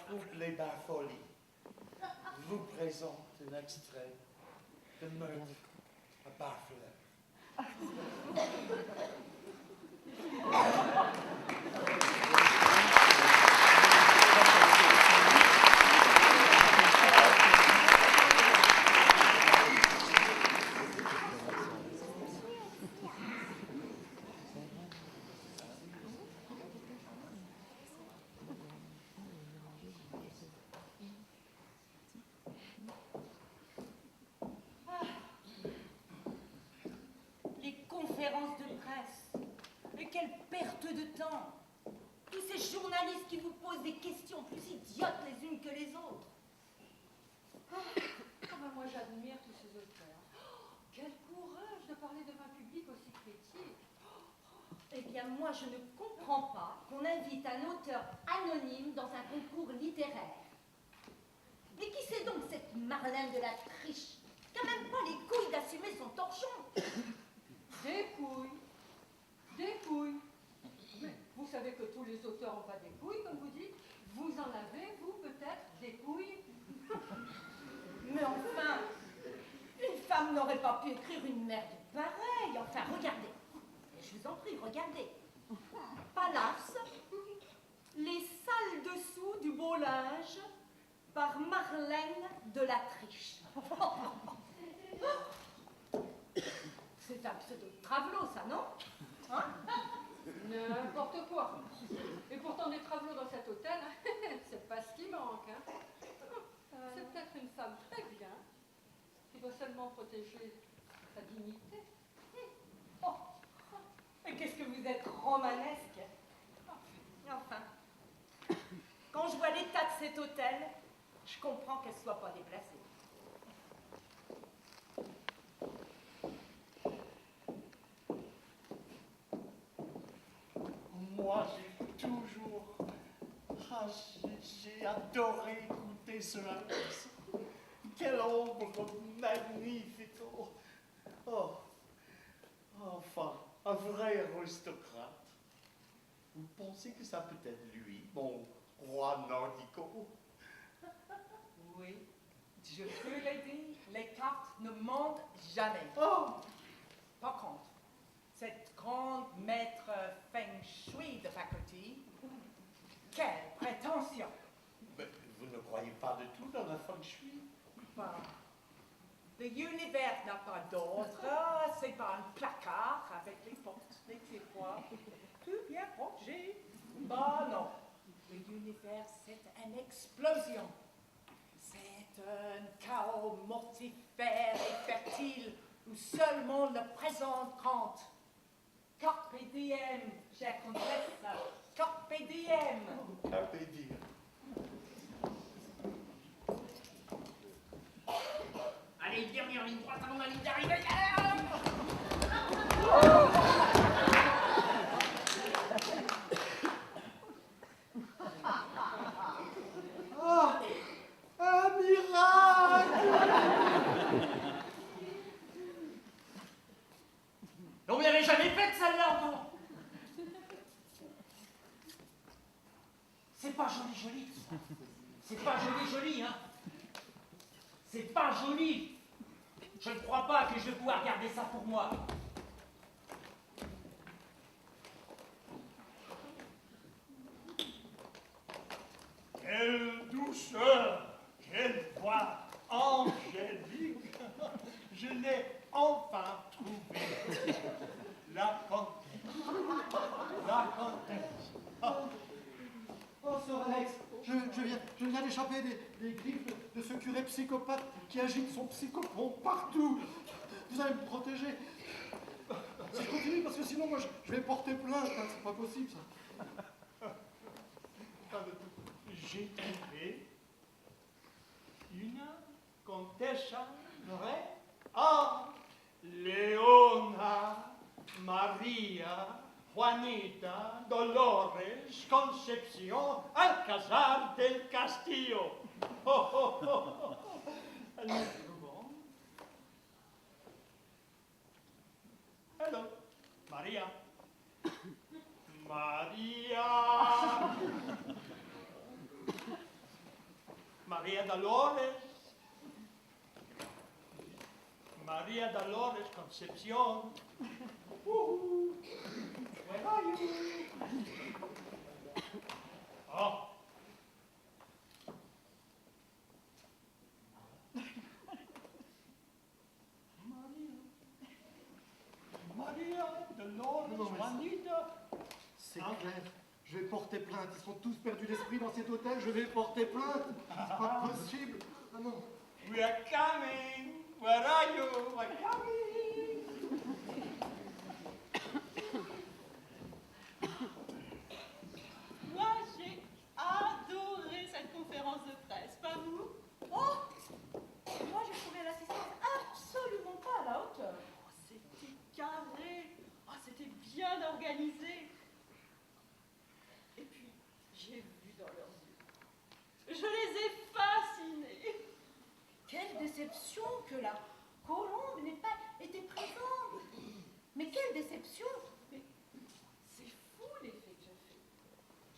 groupe Les Bafolies vous présente un extrait de Meurtre à Barfleur. Conférences de presse. Mais quelle perte de temps. Tous ces journalistes qui vous posent des questions plus idiotes les unes que les autres. Moi j'admire tous ces auteurs. Quel courage de parler devant un public aussi critique. Eh bien moi je ne comprends pas qu'on invite un auteur anonyme dans un concours littéraire. Mais qui c'est donc cette Marlène de la Triche qui n'a même pas les couilles d'assumer son torchon? Des couilles. Des couilles. Mais vous savez que tous les auteurs n'ont pas des couilles, comme vous dites. Vous en avez, vous, peut-être, des couilles. Mais enfin, une femme n'aurait pas pu écrire une merde pareille. Enfin, regardez. Je vous en prie, regardez. Palace, les salles dessous du beau linge, par Marlène de la Triche. C'est un pseudo de Travelot, ça, non? Hein? N'importe quoi. Et pourtant, des Travelot dans cet hôtel, c'est pas ce qui manque. Hein. C'est peut-être une femme très bien, qui doit seulement protéger sa dignité. Oh, mais qu'est-ce que vous êtes romanesque. Enfin, quand je vois l'état de cet hôtel, je comprends qu'elle ne soit pas déplacée. Moi, j'ai adoré écouter ce Alex. Quelle ombre magnifique. Enfin, un vrai aristocrate. Vous pensez que ça peut être lui, mon roi nordico? Oui, je peux l'aider. Les cartes ne mentent jamais. Oh! Par contre, cette grande maître Feng Shui de faculté, quelle prétention! Mais vous ne croyez pas du tout dans la Feng Shui? Bah, l'univers n'a pas d'ordre, c'est pas un placard avec les portes, les tiroirs, tout bien rangé. Bah non, l'univers c'est une explosion. C'est un chaos mortifère et fertile où seulement le présent compte. Carpe diem, chère comtesse, carpe diem. Carpe diem. Allez, dernière ligne droite avant la ligne d'arrivée. Oh, un miracle! On vous l'avez jamais faite celle-là encore. C'est pas joli. C'est pas joli, hein. C'est pas joli. Je ne crois pas que je vais pouvoir garder ça pour moi. Quelle douceur! Quelle voix angélique! Je l'ai enfin trouvé. La comtesse. La comtesse. Oh, sœur Alex, je viens d'échapper des griffes de ce curé psychopathe qui agite son psychopompe partout. Vous allez me protéger. Si je continue, parce que sinon, moi, je vais porter plainte. Hein, c'est pas possible, ça. J'ai trouvé une comtesse vraie. Ah, Leona, Maria, Juanita, Dolores, Concepción, Alcázar del Castillo. Oh, oh, oh, oh. Nous trouvons. Hello, Maria. Maria. Maria Dolores. Maria Dolores Concepción. Where are you? Oh. Maria Dolores Non, mais Juanita. C'est clair. Je vais porter plainte. Ils sont tous perdus d'esprit dans cet hôtel. Je vais porter plainte. C'est pas possible. Ah non. We are coming. Where are you? We're coming. Moi, j'ai adoré cette conférence de presse, pas vous? Oh, moi j'ai trouvé l'assistance absolument pas à la hauteur. Oh, c'était carré, oh, c'était bien organisé. Et puis, j'ai vu dans leurs yeux. Je les ai fascinés. Quelle déception que la colombe n'ait pas été présente. Mais quelle déception. Mais c'est fou l'effet que je fais.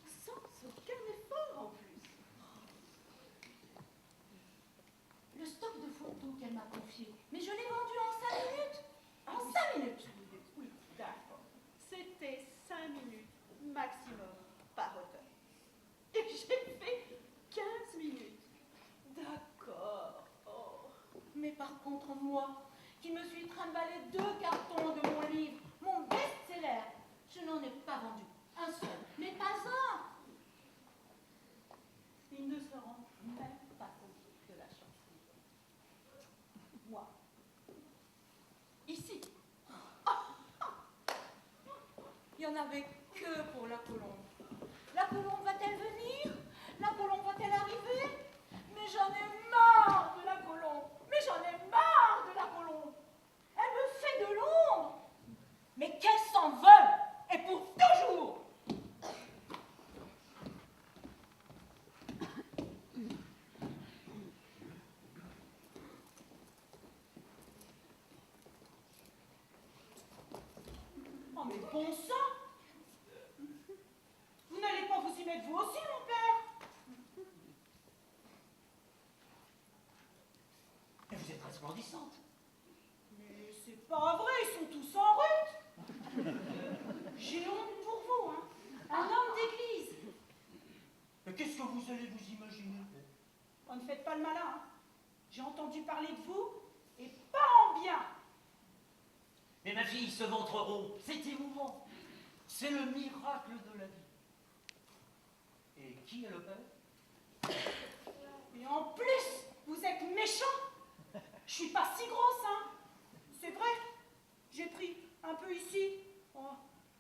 Sans aucun effort en plus. Le stock de photos qu'elle m'a confié, mais je l'ai vendu en 5 minutes. En 5 minutes. Oui, d'accord. C'était 5 minutes maximum par auteur. Et j'ai fait 15 minutes. D'accord. Oh. Mais par contre, moi, qui me suis trimballé 2 cartons de mon livre, mon best-seller, je n'en ai pas vendu un seul, mais pas un. Ils ne se rendent même pas compte de la chance. Moi, ici, Il n'y en avait que pour la colombe. La colombe va-t-elle venir? La colombe va-t-elle arriver? Mais j'en ai marre de la colombe. Mais j'en ai marre de la colombe. Elle me fait de l'ombre. Mais qu'elle s'envole, et pour toujours. Oh mais bon sang! Vous n'allez pas vous y mettre vous aussi, mon père? Mais vous êtes resplendissante. Mais c'est pas vrai, ils sont tous en route. J'ai honte pour vous, hein. Un homme d'église. Mais qu'est-ce que vous allez vous imaginer? Oh, ne faites pas le malin, hein. J'ai entendu parler de vous, et pas en bien. Mais ma fille, ce ventre rond, c'est émouvant. C'est le miracle de la vie. Et qui est le père? Et en plus, vous êtes méchant. Je suis pas si grosse, hein. C'est vrai. J'ai pris un peu ici, oh,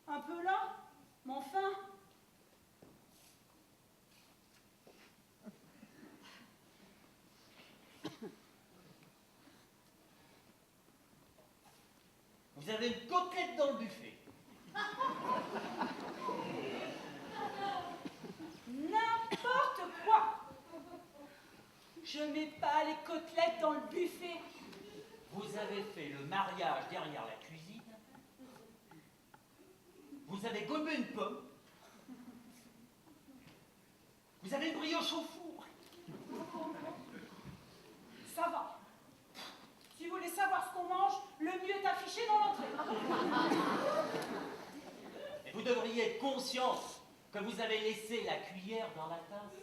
un peu là, mais enfin. Vous avez une côtelette dans le buffet. N'importe quoi. Je mets pas les côtelettes dans le buffet. Vous avez fait le mariage derrière la cuisine. Vous avez gobé une pomme. Vous avez une brioche au four. Ça va. Si vous voulez savoir ce qu'on mange, le mieux est affiché dans l'entrée. Et vous devriez être consciente que vous avez laissé la cuillère dans la tasse.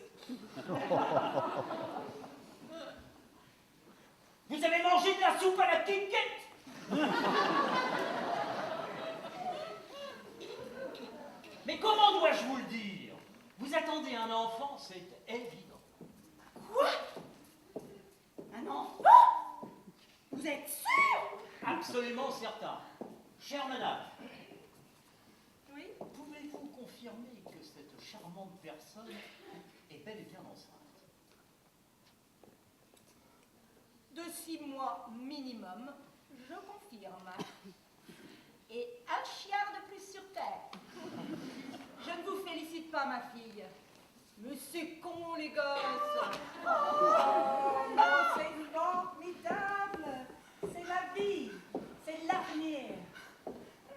Vous avez mangé de la soupe à la quinquette. Mais comment dois-je vous le dire? Vous attendez un enfant, c'est évident. Quoi? Un enfant? Vous êtes sûr? Absolument certain. Chère madame, oui, pouvez-vous confirmer que cette charmante personne est bel et bien enceinte? De 6 mois minimum, je confirme. Et un chiard de plus sur terre. Je ne vous félicite pas, ma fille. Mais c'est con, les gosses. Oh, non, c'est formidable. C'est la vie. C'est l'avenir.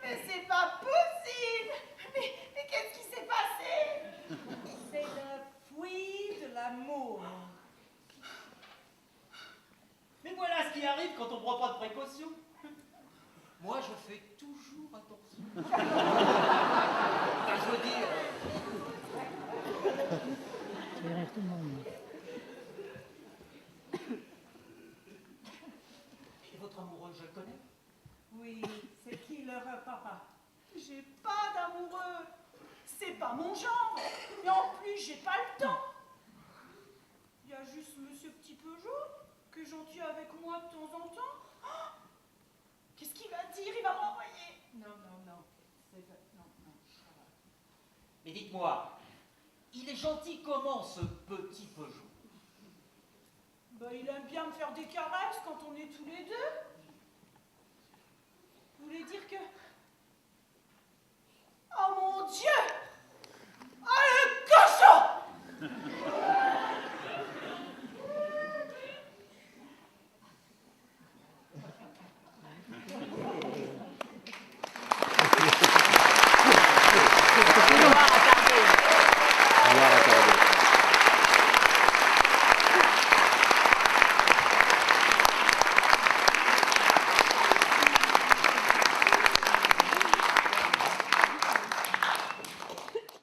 Mais c'est pas possible. Mais qu'est-ce qui s'est passé? C'est le fruit de l'amour. qui arrive quand on prend pas de précautions. Moi, je fais toujours attention. Enfin, je veux dire... Et votre amoureuse, je le connais? Oui, c'est qui l'heureux papa? J'ai pas d'amoureux. C'est pas mon genre. Et en plus, j'ai pas le temps. Il y a juste Monsieur Petit Peugeot, qui est gentil avec moi de temps en temps. Oh, qu'est-ce qu'il va dire? Il va m'envoyer. Non. Non. Ça va. Mais dites-moi, il est gentil comment, ce petit Peugeot? Ben, il aime bien me faire des caresses quand on est tous les deux. Vous voulez dire que